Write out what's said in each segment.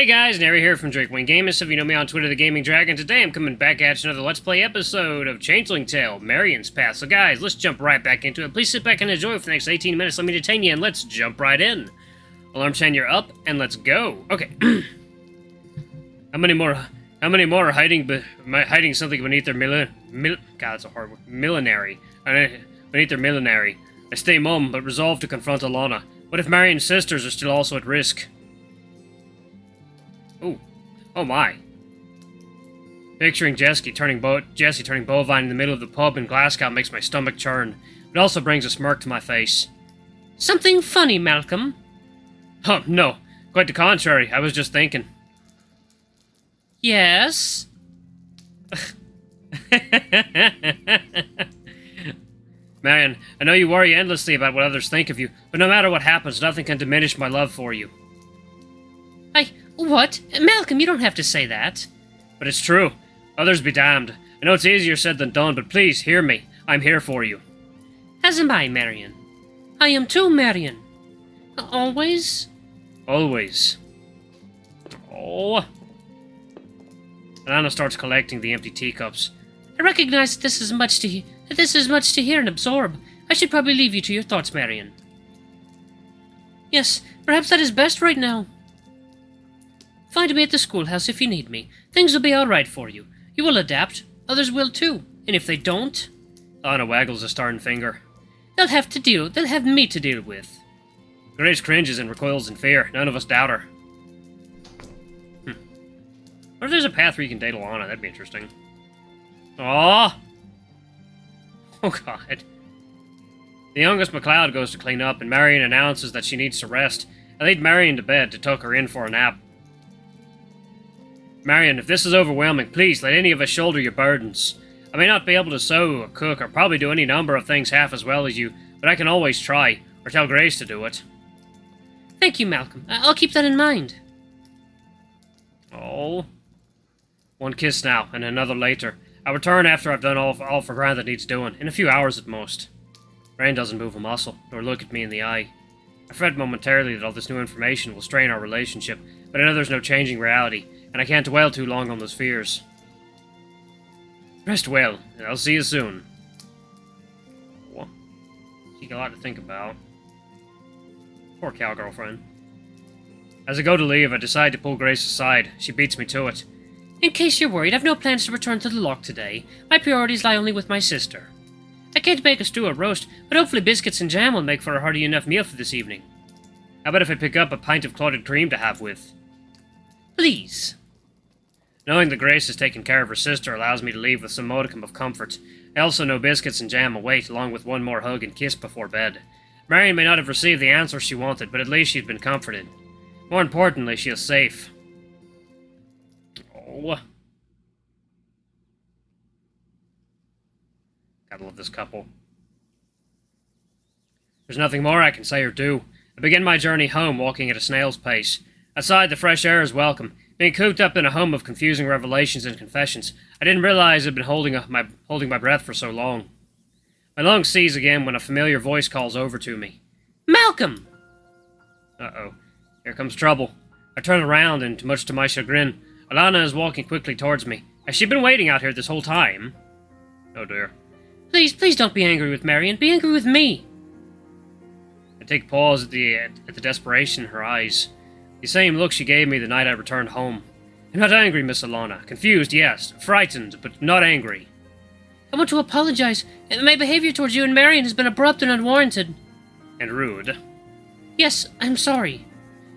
Hey guys, Nary here from Drakewing Gaming. So if you know me on Twitter, the Gaming Dragon. Today I'm coming back at you another Let's Play episode of Changeling Tale, Marion's Path. So guys, let's jump right back into it. Please sit back and enjoy for the next 18 minutes. Let me detain you and let's jump right in. Alarm chain, you're up and let's go. Okay. How many more are hiding something beneath their God, that's a hard word. Millenary. Beneath their millenary. I stay mum, but resolve to confront Alana. What if Marion's sisters are still also at risk? Oh my. Picturing Jessie turning bovine in the middle of the pub in Glasgow makes my stomach churn. It also brings a smirk to my face. Something funny, Malcolm? Oh, no. Quite the contrary. I was just thinking. Yes? Marion, I know you worry endlessly about what others think of you, but no matter what happens, nothing can diminish my love for you. What? Malcolm, you don't have to say that. But it's true. Others be damned. I know it's easier said than done, but please, hear me. I'm here for you. As am I, Marion. I am too, Marion. Always? Always. Oh. Alana starts collecting the empty teacups. I recognize that this is much to hear and absorb. I should probably leave you to your thoughts, Marion. Yes, perhaps that is best right now. Find me at the schoolhouse if you need me. Things will be all right for you. You will adapt. Others will too. And if they don't... Anna waggles a starting finger. They'll have me to deal with. Grace cringes and recoils in fear. None of us doubt her. What if there's a path where you can date Alana? That'd be interesting. Aww! Oh god. The youngest MacLeod goes to clean up, and Marion announces that she needs to rest. I lead Marion to bed to tuck her in for a nap. Marion, if this is overwhelming, please let any of us shoulder your burdens. I may not be able to sew or cook or probably do any number of things half as well as you, but I can always try, or tell Grace to do it. Thank you, Malcolm. I'll keep that in mind. Oh. One kiss now, and another later. I'll return after I've done all for granted needs doing, in a few hours at most. Marion doesn't move a muscle, nor look at me in the eye. I fret momentarily that all this new information will strain our relationship, but I know there's no changing reality, and I can't dwell too long on those fears. Rest well, and I'll see you soon. What? She got a lot to think about. Poor cow girlfriend. As I go to leave, I decide to pull Grace aside. She beats me to it. In case you're worried, I've no plans to return to the loch today. My priorities lie only with my sister. I can't make a stew or roast, but hopefully biscuits and jam will make for a hearty enough meal for this evening. How about if I pick up a pint of clotted cream to have with? Please. Knowing that Grace has taken care of her sister allows me to leave with some modicum of comfort. I also know biscuits and jam await, along with one more hug and kiss before bed. Marion may not have received the answer she wanted, but at least she's been comforted. More importantly, she is safe. Oh. Gotta love this couple. There's nothing more I can say or do. I begin my journey home, walking at a snail's pace. Outside, the fresh air is welcome. Being cooped up in a home of confusing revelations and confessions, I didn't realize I'd been holding my breath for so long. My lungs seize again when a familiar voice calls over to me. Malcolm! Uh-oh. Here comes trouble. I turn around, and much to my chagrin, Alana is walking quickly towards me. Has she been waiting out here this whole time? Oh dear. Please don't be angry with Marion. Be angry with me. I take pause at the desperation in her eyes. The same look she gave me the night I returned home. I'm not angry, Miss Alana. Confused, yes. Frightened, but not angry. I want to apologize. My behavior towards you and Marion has been abrupt and unwarranted. And rude. Yes, I'm sorry.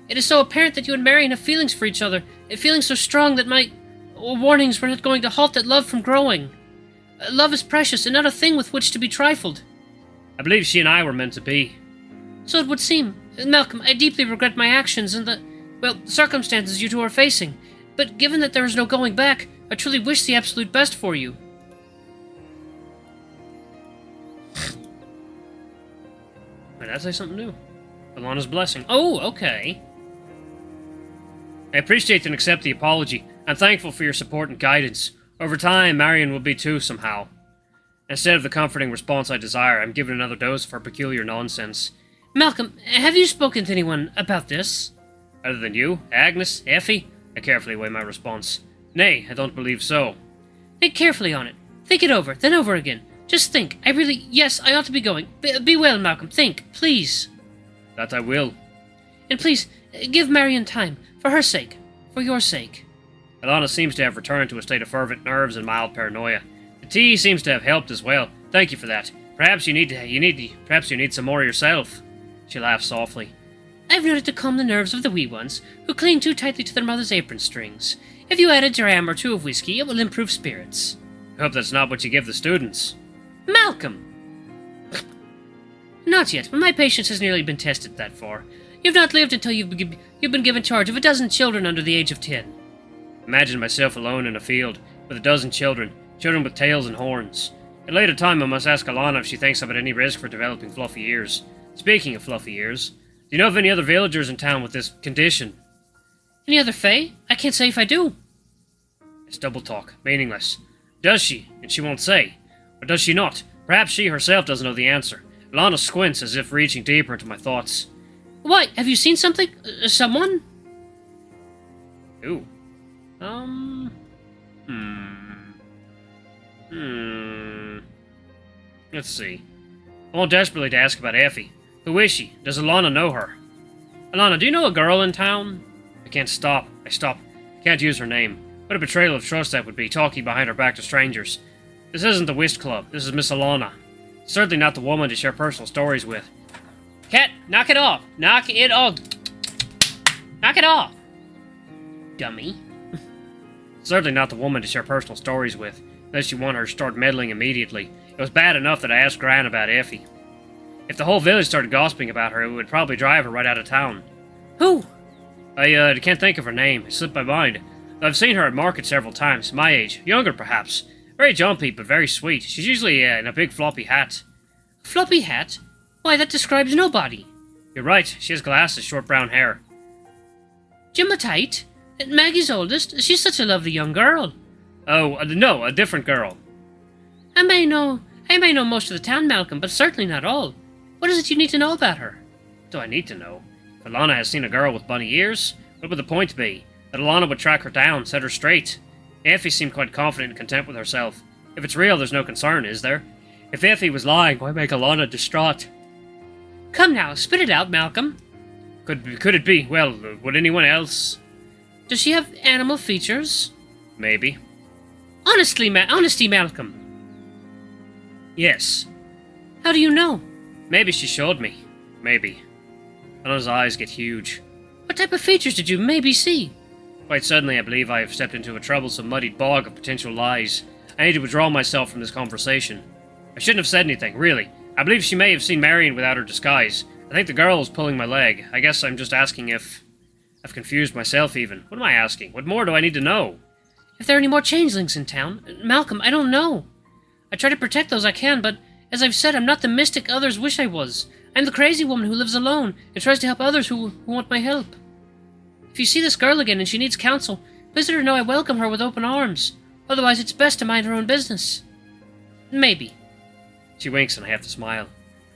It is so apparent that you and Marion have feelings for each other, feelings so strong that my warnings were not going to halt that love from growing. Love is precious and not a thing with which to be trifled. I believe she and I were meant to be. So it would seem. Malcolm, I deeply regret my actions and the circumstances you two are facing. But given that there is no going back, I truly wish the absolute best for you. Did I say something new? Alana's blessing. Oh, okay. I appreciate and accept the apology. I'm thankful for your support and guidance. Over time, Marion will be too, somehow. Instead of the comforting response I desire, I'm given another dose of her peculiar nonsense. Malcolm, have you spoken to anyone about this? Other than you, Agnes, Effie? I carefully weigh my response. Nay, I don't believe so. Think carefully on it. Think it over, then over again. Just think. Yes, I ought to be going. Be well, Malcolm. Think, please. That I will. And please, give Marion time. For her sake. For your sake. Alana seems to have returned to a state of fervent nerves and mild paranoia. The tea seems to have helped as well. Thank you for that. Perhaps you need some more yourself. She laughed softly. I've known it to calm the nerves of the wee ones, who cling too tightly to their mother's apron strings. If you add a dram or two of whiskey, it will improve spirits. I hope that's not what you give the students. Malcolm! Not yet, but my patience has nearly been tested that far. You've not lived until you've been given charge of a dozen children under the age of 10. Imagine myself alone in a field, with a dozen children with tails and horns. At a later time I must ask Alana if she thinks I'm at any risk for developing fluffy ears. Speaking of fluffy ears, do you know of any other villagers in town with this condition? Any other fae? I can't say if I do. It's double talk, meaningless. Does she? And she won't say. Or does she not? Perhaps she herself doesn't know the answer. Alana squints as if reaching deeper into my thoughts. Why? Have you seen something? Someone? Who? Let's see. I want desperately to ask about Effie. Who is she? Does Alana know her? Alana, do you know a girl in town? I can't stop. I stop. I can't use her name. What a betrayal of trust that would be, talking behind her back to strangers. This isn't the whist club. This is Miss Alana. Certainly not the woman to share personal stories with. Cat, knock it off! Knock it off! Knock it off! Dummy. Certainly not the woman to share personal stories with, unless you want her to start meddling immediately. It was bad enough that I asked Gran about Effie. If the whole village started gossiping about her, it would probably drive her right out of town. Who? I can't think of her name. It slipped my mind. I've seen her at market several times. My age. Younger, perhaps. Very jumpy, but very sweet. She's usually in a big floppy hat. Floppy hat? Why, that describes nobody. You're right. She has glasses, short brown hair. Jimatite? Maggie's oldest? She's such a lovely young girl. Oh, no, a different girl. I may know most of the town, Malcolm, but certainly not all. What is it you need to know about her? What do I need to know? If Alana has seen a girl with bunny ears, what would the point be? That Alana would track her down, set her straight. Effie seemed quite confident and content with herself. If it's real, there's no concern, is there? If Effie was lying, why make Alana distraught? Come now, spit it out, Malcolm. Could it be? Well, would anyone else? Does she have animal features? Maybe. Honesty, Malcolm. Yes. How do you know? Maybe she showed me. Maybe. Alana's eyes get huge. What type of features did you maybe see? Quite suddenly, I believe I have stepped into a troublesome, muddied bog of potential lies. I need to withdraw myself from this conversation. I shouldn't have said anything, really. I believe she may have seen Marion without her disguise. I think the girl was pulling my leg. I guess I'm just asking if... I've confused myself, even. What am I asking? What more do I need to know? If there are any more changelings in town. Malcolm, I don't know. I try to protect those I can, but as I've said, I'm not the mystic others wish I was. I'm the crazy woman who lives alone and tries to help others who want my help. If you see this girl again and she needs counsel, please let her know I welcome her with open arms. Otherwise, it's best to mind her own business. Maybe. She winks and I have to smile.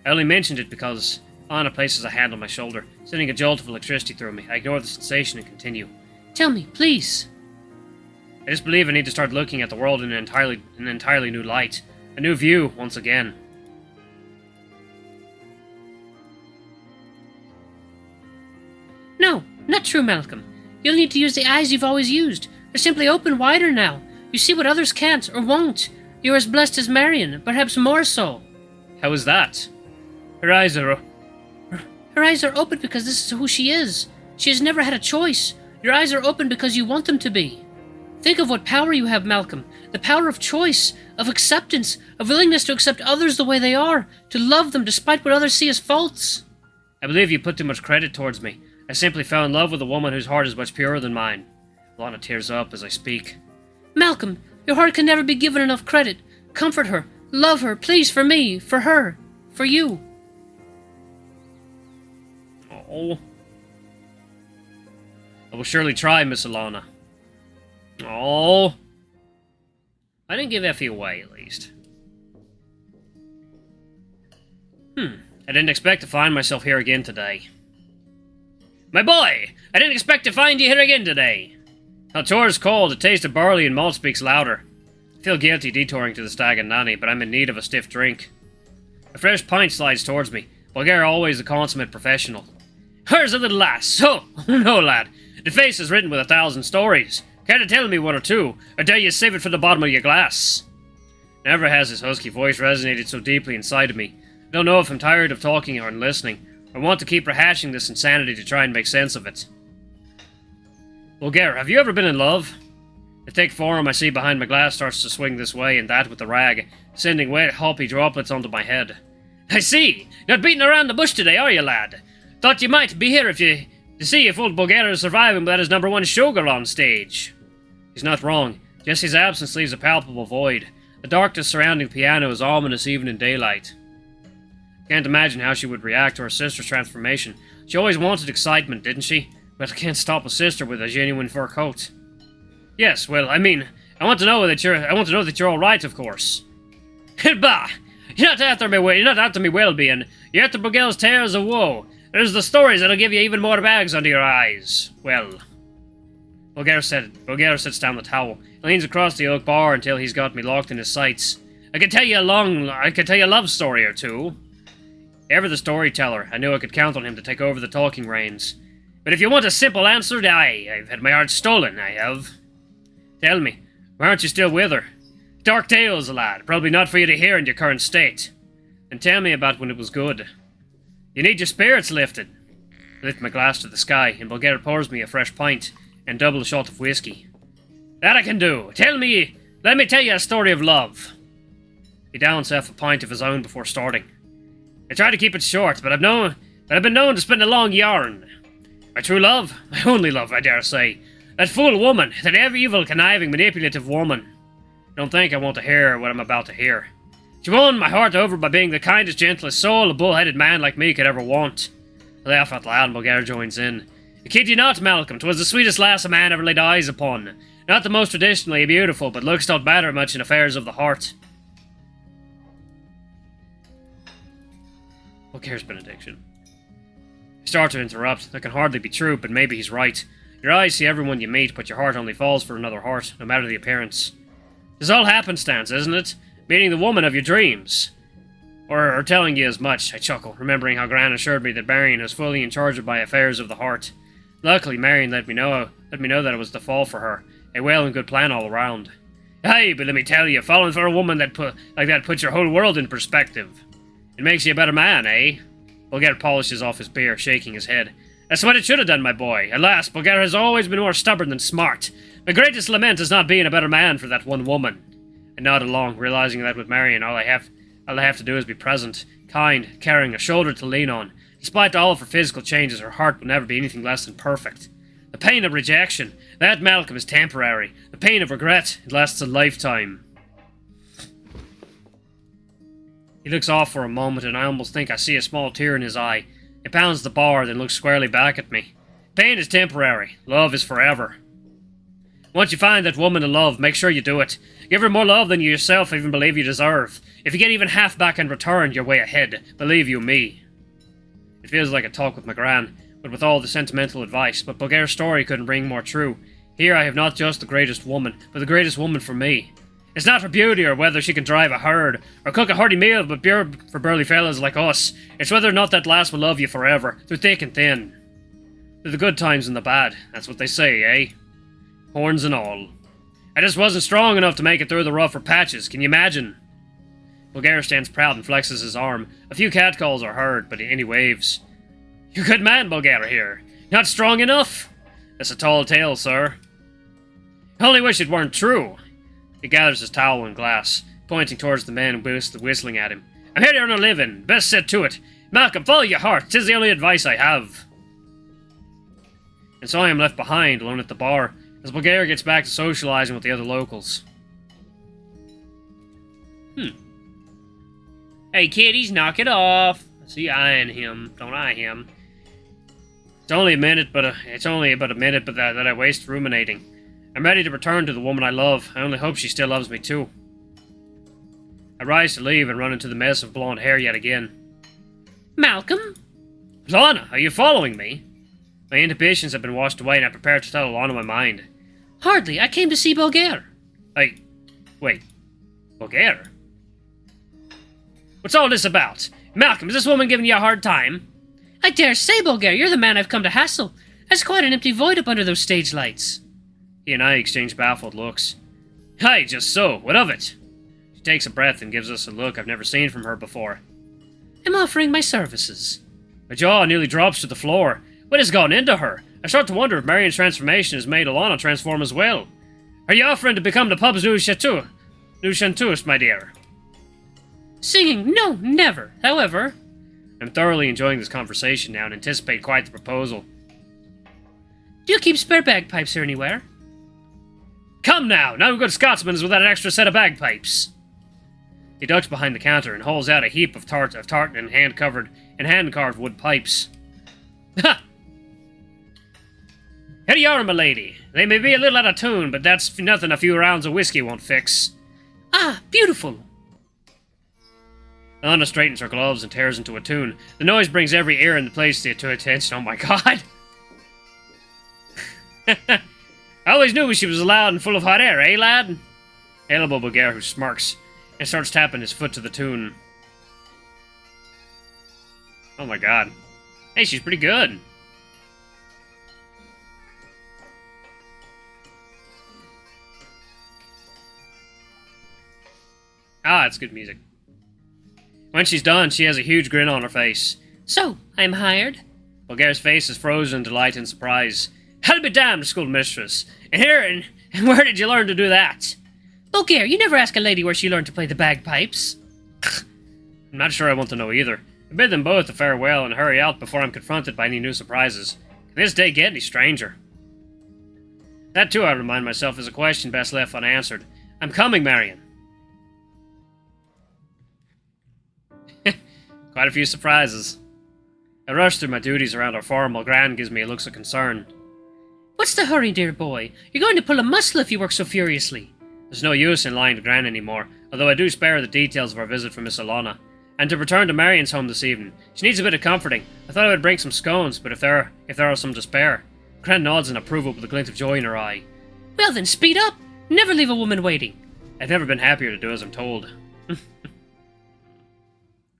I only mentioned it because Anna places a hand on my shoulder, sending a jolt of electricity through me. I ignore the sensation and continue. Tell me, please. I just believe I need to start looking at the world in an entirely new light. A new view, once again. No, not true, Malcolm. You'll need to use the eyes you've always used. They're simply open wider now. You see what others can't or won't. You're as blessed as Marion, perhaps more so. How is that? Her eyes are open because this is who she is. She has never had a choice. Your eyes are open because you want them to be. Think of what power you have, Malcolm. The power of choice, of acceptance, of willingness to accept others the way they are, to love them despite what others see as faults. I believe you put too much credit towards me. I simply fell in love with a woman whose heart is much purer than mine. Alana tears up as I speak. Malcolm, your heart can never be given enough credit. Comfort her. Love her, please, for me, for her, for you. Oh. I will surely try, Miss Alana. Oh. I didn't give Effie away, at least. I didn't expect to find myself here again today. My boy! I didn't expect to find you here again today. A tour's cold, the taste of barley and malt speaks louder. I feel guilty detouring to the Stag and Nanny, but I'm in need of a stiff drink. A fresh pint slides towards me. Bulgaria always the consummate professional. Where's the little lass? Oh, no, lad. The face is written with 1,000 stories. Care to tell me one or two, or dare you save it for the bottom of your glass? Never has his husky voice resonated so deeply inside of me. I don't know if I'm tired of talking or listening, or want to keep rehashing this insanity to try and make sense of it. Bulgaria, have you ever been in love? The thick form I see behind my glass starts to swing this way and that with the rag, sending wet, hoppy droplets onto my head. I see! Not beating around the bush today, are you, lad? Thought you might be here to see if old Bulgaria is surviving without his #1 showgirl on stage. He's not wrong. Jessie's absence leaves a palpable void. The darkness surrounding the piano is ominous even in daylight. Can't imagine how she would react to her sister's transformation. She always wanted excitement, didn't she? But I can't stop a sister with a genuine fur coat. Yes, well, I mean, I want to know that you're all right, of course. Bah! You're not after me well-being. You're after Bulgaria's tales of woe. There's the stories that'll give you even more bags under your eyes. Well, Bulgaria sits down the towel and leans across the oak bar until he's got me locked in his sights. I could tell you a love story or two. Ever the storyteller, I knew I could count on him to take over the talking reins. But if you want a simple answer, I've had my heart stolen, I have. Tell me, why aren't you still with her? Dark tales, lad, probably not for you to hear in your current state. And tell me about when it was good. You need your spirits lifted. I lift my glass to the sky, and Bulgaria pours me a fresh pint and double shot of whiskey. That I can do. Let me tell you a story of love. He downs half a pint of his own before starting. I try to keep it short, but I've been known to spin a long yarn. My true love, my only love, I dare say. That fool woman, that evil, conniving, manipulative woman. Don't think I want to hear what I'm about to hear. She won my heart over by being the kindest, gentlest soul a bull-headed man like me could ever want. I laugh out loud and Bulgaria joins in. I kid you not, Malcolm, 'twas the sweetest lass a man ever laid eyes upon. Not the most traditionally beautiful, but looks don't matter much in affairs of the heart. Bulgaria's benediction. I start to interrupt. That can hardly be true, but maybe he's right. Your eyes see everyone you meet, but your heart only falls for another heart, no matter the appearance. It's all happenstance, isn't it? Meeting the woman of your dreams. Or telling you as much, I chuckle, remembering how Gran assured me that Marion was fully in charge of my affairs of the heart. Luckily, Marion let me know that it was the fall for her. A well and good plan all around. Aye, but let me tell you, falling for a woman like that puts your whole world in perspective. It makes you a better man, eh? Bulgaria polishes off his beer, shaking his head. That's what it should have done, my boy. Alas, Bulgaria has always been more stubborn than smart. My greatest lament is not being a better man for that one woman. I nod along, realizing that with Marion, all I have to do is be present, kind, caring, a shoulder to lean on. Despite all of her physical changes, her heart will never be anything less than perfect. The pain of rejection, that, Malcolm, is temporary. The pain of regret, it lasts a lifetime. He looks off for a moment, and I almost think I see a small tear in his eye. He pounds the bar, then looks squarely back at me. Pain is temporary. Love is forever. Once you find that woman to love, make sure you do it. Give her more love than you yourself even believe you deserve. If you get even half back in return, you're way ahead. Believe you me. It feels like a talk with my gran, but with all the sentimental advice. But Bulgaria's story couldn't ring more true. Here I have not just the greatest woman, but the greatest woman for me. It's not her beauty or whether she can drive a herd, or cook a hearty meal but beer for burly fellas like us. It's whether or not that lass will love you forever, through thick and thin. Through the good times and the bad, that's what they say, eh? Horns and all. I just wasn't strong enough to make it through the rougher patches, can you imagine? Bulgaria stands proud and flexes his arm. A few catcalls are heard, but he waves. You good man, Bulgaria here. Not strong enough? That's a tall tale, sir. I only wish it weren't true. He gathers his towel and glass, pointing towards the men whistling at him. I'm here to earn a living. Best set to it. Malcolm, follow your heart. 'Tis the only advice I have. And so I am left behind, alone at the bar, as Bulgaria gets back to socializing with the other locals. Hey kiddies, knock it off. I see eyeing him. Don't eye him. It's only about a minute, but that I waste ruminating. I'm ready to return to the woman I love. I only hope she still loves me too. I rise to leave and run into the mess of blonde hair yet again. Malcolm? Lana, are you following me? My inhibitions have been washed away and I prepare to tell Lana my mind. Hardly. I came to see Bulgaire. Wait. Bulgaire? What's all this about? Malcolm, is this woman giving you a hard time? I dare say, Bulgaire, you're the man I've come to hassle. There's quite an empty void up under those stage lights. He and I exchange baffled looks. Hi, just so. What of it? She takes a breath and gives us a look I've never seen from her before. I'm offering my services. My jaw nearly drops to the floor. What has gone into her? I start to wonder if Marion's transformation has made Alana transform as well. Are you offering to become the pub's new chanteuse, my dear? Singing? No, never. However... I'm thoroughly enjoying this conversation now and anticipate quite the proposal. Do you keep spare bagpipes here anywhere? Come now! No good Scotsman is without an extra set of bagpipes. He ducks behind the counter and hauls out a heap of tartan and hand-carved wood pipes. Ha! Here you are, my lady. They may be a little out of tune, but that's nothing a few rounds of whiskey won't fix. Ah, beautiful. Anna straightens her gloves and tears into a tune. The noise brings every ear in the place to attention. Oh my god! I always knew she was loud and full of hot air, eh, lad? Elbow Bulgaire, who smirks and starts tapping his foot to the tune. Oh my god. Hey, she's pretty good. Ah, it's good music. When she's done, she has a huge grin on her face. So, I'm hired? Bulgaire's face is frozen in delight and surprise. I'll be damned, schoolmistress. And where did you learn to do that? Bulgaire, you never ask a lady where she learned to play the bagpipes. I'm not sure I want to know either. I bid them both a farewell and hurry out before I'm confronted by any new surprises. Can this day get any stranger? That too, I remind myself, is a question best left unanswered. I'm coming, Marion. Quite a few surprises. I rush through my duties around our farm while Gran gives me looks of concern. What's the hurry, dear boy? You're going to pull a muscle if you work so furiously. There's no use in lying to Gran anymore, although I do spare her the details of our visit from Miss Alana. And to return to Marion's home this evening. She needs a bit of comforting. I thought I would bring some scones, but if there are some to spare. Gran nods in approval with a glint of joy in her eye. Well then, speed up! Never leave a woman waiting. I've never been happier to do as I'm told.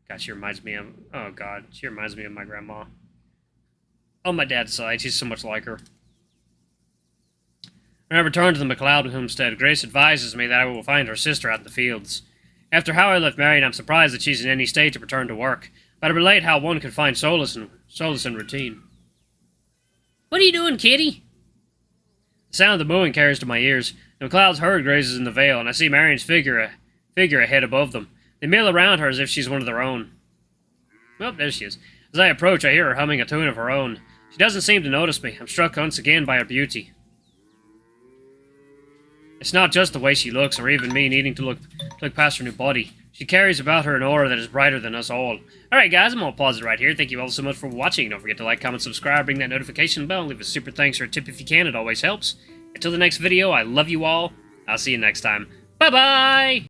God, she reminds me of... Oh, God. She reminds me of my grandma. On my dad's side, she's so much like her. When I return to the MacLeod homestead, Grace advises me that I will find her sister out in the fields. After how I left Marion, I'm surprised that she's in any state to return to work, but I relate how one can find solace in routine. What are you doing, kitty? The sound of the mooing carries to my ears. The MacLeod's herd grazes in the vale, and I see Marion's figure ahead above them. They mill around her as if she's one of their own. Well, there she is. As I approach, I hear her humming a tune of her own. She doesn't seem to notice me. I'm struck once again by her beauty. It's not just the way she looks, or even me needing to look past her new body. She carries about her an aura that is brighter than us all. Alright guys, I'm going to pause it right here. Thank you all so much for watching. Don't forget to like, comment, subscribe, ring that notification bell, leave a super thanks or a tip if you can. It always helps. Until the next video, I love you all. I'll see you next time. Bye-bye!